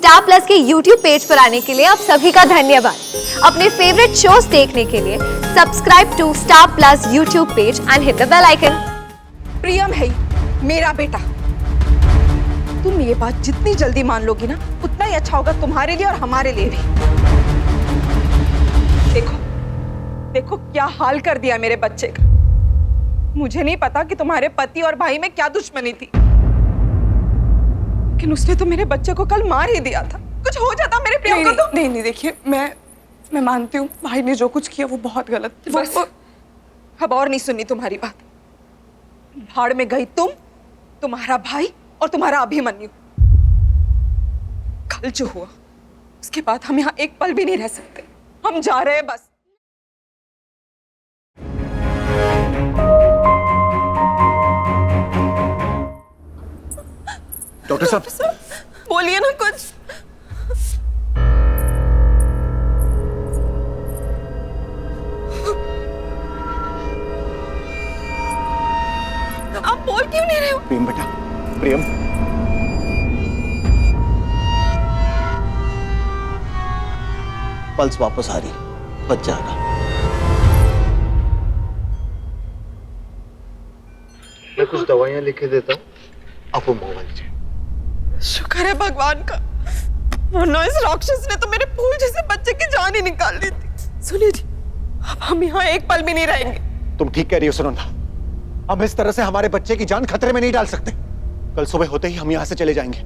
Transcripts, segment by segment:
Star plus के YouTube page पर आने के लिए आप सभी का धन्यवाद। अपने फेवरेट शोज देखने के लिए subscribe to Star Plus YouTube page and hit the bell icon. Priyam है मेरा बेटा। तुम ये बात जितनी जल्दी मान लोगी ना, उतना ही अच्छा होगा तुम्हारे लिए और हमारे लिए भी। देखो देखो क्या हाल कर दिया मेरे बच्चे का। मुझे नहीं पता कि तुम्हारे पति और भाई में क्या दुश्मनी थी, लेकिन उसने तो मेरे बच्चे को कल मार ही दिया था। कुछ हो जाता मेरे प्रियम को तो। नहीं, देखिए मैं मानती हूँ भाई ने जो कुछ किया वो बहुत गलत। बस अब और नहीं सुननी तुम्हारी बात। भाड़ में गई तुम, तुम्हारा भाई और तुम्हारा अभिमन्यु। कल जो हुआ उसके बाद हम यहाँ एक पल भी नहीं रह सकते। हम जा रहे हैं बस। डॉक्टर साहब बोलिए ना कुछ। आप बोल क्यों नहीं रहे हो? प्रेम बेटा, प्रेम पल्स वापस आ रही, बच जाएगा। मैं कुछ दवाइयां लिख के देता हूँ, आप वो मंगवा लीजिए। शुक्र है भगवान का, वरना इस राक्षस ने तो मेरे फूल जैसे बच्चे की जान ही निकाल दी थी। सुनिए जी, अब हम यहाँ एक पल भी नहीं रहेंगे। तुम ठीक कह रही हो सुनंदा, हम इस तरह से हमारे बच्चे की जान खतरे में नहीं डाल सकते। कल सुबह होते ही हम यहाँ से चले जाएंगे।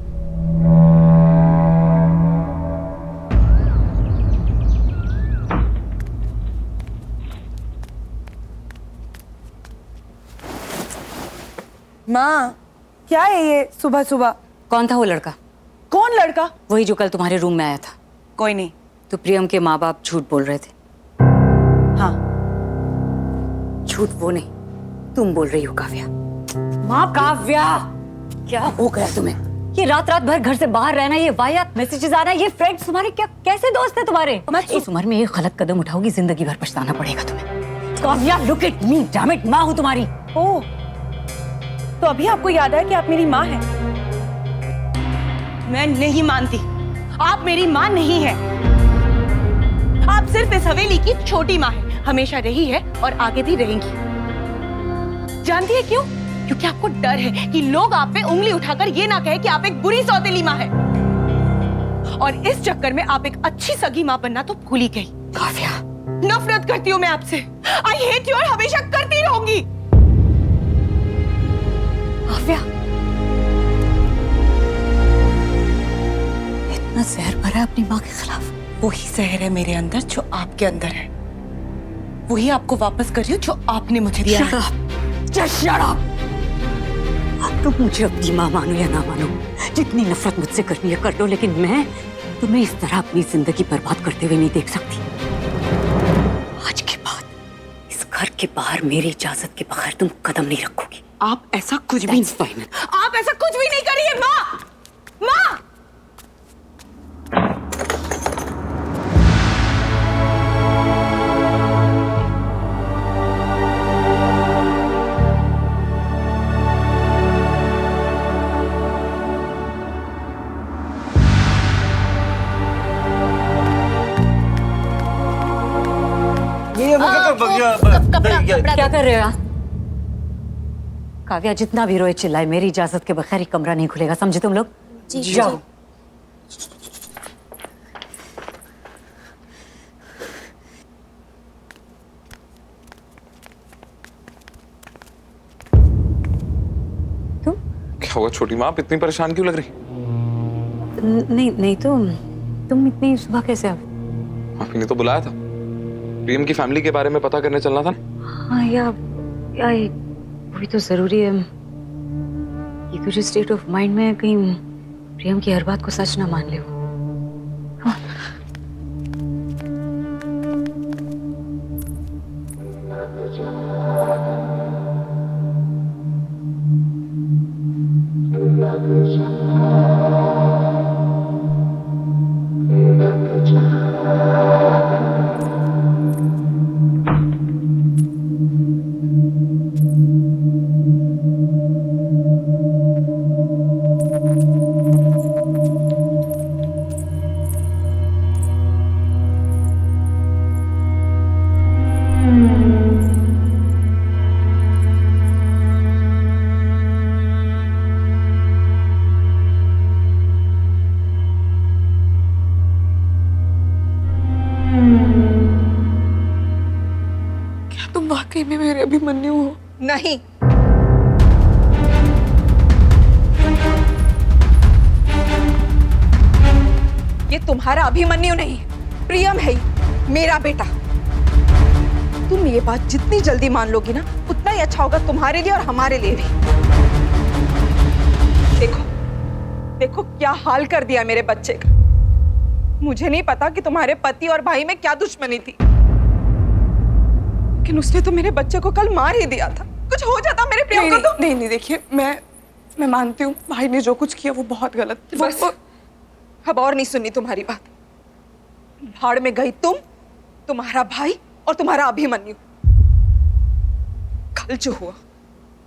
माँ, क्या है ये सुबह सुबह? कौन था वो लड़का? कौन लड़का? वही जो कल तुम्हारे रूम में आया था। कोई नहीं। तो प्रियम के माँ बाप झूठ बोल रहे थे। हाँ, झूठ वो नहीं, तुम बोल रही हो काव्या। माँ काव्या, क्या हो गया तुम्हें? ये रात रात भर घर से बाहर रहना, ये वाहियात मैसेजेस आना, ये फ्रेंड्स तुम्हारे क्या कैसे दोस्त है तुम्हारे? इस उम्र में ये गलत कदम उठाओगी, जिंदगी भर पछताना पड़ेगा तुम्हें। Kavya, look at me, damn it, माँ हूँ तुम्हारी। ओह, तो अभी आपको याद है कि आप मेरी माँ हैं? मैं नहीं मानती, आप मेरी माँ नहीं हैं। आप सिर्फ इस हवेली की छोटी माँ हैं, हमेशा रही है और आगे भी रहेंगी। जानती है क्यों? क्योंकि आपको डर है कि लोग आप पे उंगली उठाकर ये ना कहे कि आप एक बुरी सौतेली माँ है। और इस चक्कर में आप एक अच्छी सगी माँ बनना तो भूल ही गई। काव्या, नफरत करती हूँ मैं आपसे। आई हेट यू और हमेशा करती रहूंगी। काव्या, इतना जहर भरा है अपनी माँ के खिलाफ। वही जहर है मेरे अंदर जो आपके अंदर है। वही आपको वापस कर रही हूँ जो आपने मुझे दिया है। Just shut up! अब तुम मुझे अपनी माँ मानो या ना मानो, जितनी नफरत मुझसे करनी है कर लो, लेकिन मैं तुम्हें इस तरह अपनी जिंदगी बर्बाद करते हुए नहीं देख सकती। आज के बाद इस घर के बाहर मेरी इजाजत के बगैर तुम कदम नहीं रखोगी। आप ऐसा कुछ भी नहीं, आप ऐसा कुछ भी नहीं करिए माँ। माँ, क्या कर रहे हो आप? काव्या, जितना भी रोए चिल्लाए, मेरी इजाजत के बगैर ही कमरा नहीं खुलेगा, समझे तुम लोग? जी जाओ। तुम क्या हुआ छोटी माँ, आप इतनी परेशान क्यों लग रही? नहीं तो तुम इतनी सुबह कैसे आ? आपने तो बुलाया था, प्रियम की फैमिली के बारे में पता करने चलना था ना। हाँ, या वही तो जरूरी है। ये तुझे स्टेट ऑफ माइंड में कहीं प्रियम की हर बात को सच ना मान ले। में मेरे अभिमन्यु हो। नहीं, ये तुम्हारा अभिमन्यु नहीं, प्रियम है ये, मेरा बेटा। तुम ये बात जितनी जल्दी मान लोगी ना, उतना ही अच्छा होगा तुम्हारे लिए और हमारे लिए भी। देखो देखो क्या हाल कर दिया मेरे बच्चे का। मुझे नहीं पता कि तुम्हारे पति और भाई में क्या दुश्मनी थी, लेकिन उसने तो मेरे बच्चे को कल मार ही दिया था। कुछ हो जाता मेरे प्रियम को तो। नहीं, देखिए मैं मानती हूँ भाई ने जो कुछ किया वो बहुत गलत। बस अब और नहीं सुननी तुम्हारी बात। भाड़ में गई तुम, तुम्हारा भाई और तुम्हारा अभिमन्यु। कल जो हुआ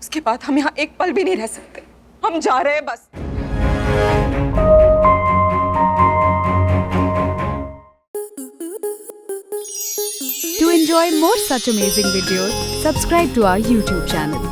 उसके बाद हम यहाँ एक पल भी नहीं रह सकते। हम जा रहे हैं बस। To enjoy more such amazing videos, subscribe to our YouTube channel.